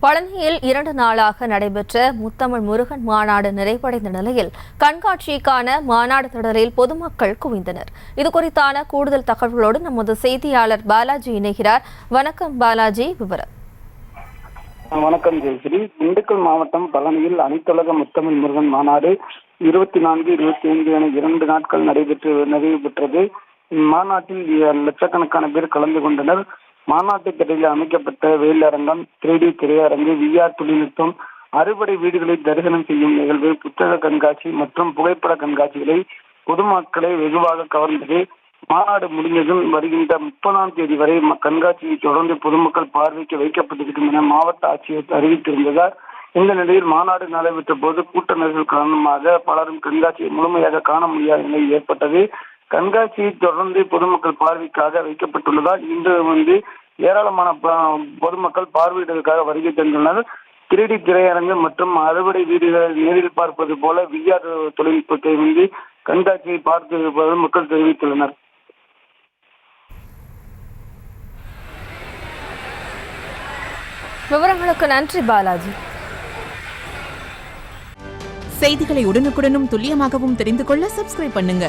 பழனியில் 2 நாளாக நடைபெற்ற முத்தமிழ் முருகன் மாநாடு நிறைவடைந்த நிலையில் கண்காட்சிக்கான மாநாடு திடலில் பொதுமக்கள் குவிந்தனர். இதுகுறித்தான கூடுதல் தகவல்களோடு நமது செய்தியாளர் பாலாஜி இணைகிறார். வணக்கம் பாலாஜி, விவரம். வணக்கம் ஜெயஸ்ரீ. திண்டுக்கல் மாவட்டம் பழனியில் அனைத்துலக முத்தமிழ் முருகன் மாநாடு 24, 25 என 2 நாட்கள் நிறைவு பெற்றது. இம்மாநாட்டில் லட்சக்கணக்கான பேர் கலந்து கொண்டனர். மாநாட்டு திடலில் அமைக்கப்பட்ட வெயிலரங்கம், 3D திரையரங்கு, VR தொழில்நுட்பம், அறுபடை வீடுகளை தரிசனம் செய்யும் நிகழ்வு, புத்தக கண்காட்சி மற்றும் புகைப்பட கண்காட்சிகளை பொதுமக்களை வெகுவாக கவர்ந்தது. மாநாடு முடிந்ததும் வருகின்ற 30ஆம் தேதி வரை கண்காட்சியை தொடர்ந்து பொதுமக்கள் பார்வைக்கு வைக்கப்பட்டிருக்கும் என மாவட்ட ஆட்சியர் அறிவித்திருந்ததால், இந்த நிலையில் மாநாடு நடைபெற்ற போது கூட்ட நெரிசல் காரணமாக பலரும் கண்காட்சியை முழுமையாக காண முடியாத நிலை ஏற்பட்டது. கண்காட்சியை தொடர்ந்து பொதுமக்கள் பார்வைக்காக வைக்கப்பட்டுள்ளதால் இன்று ஏராளமான பொதுமக்கள் பார்வையிடுவதற்காக வருகை தந்துள்ளனர். 3D திரையரங்கு மற்றும் அறுபடை வீடுகளை நேரில் பார்ப்பது போல VR தொழில்நுட்பத்தை கண்காட்சியை பார்த்து மக்கள் தெரிவித்துள்ளனர். விவரங்களுக்கு நன்றி பாலாஜி. செய்திகளை உடனுக்குடனும் துல்லியமாகவும் தெரிந்து கொள்ள சப்ஸ்கிரைப் பண்ணுங்க.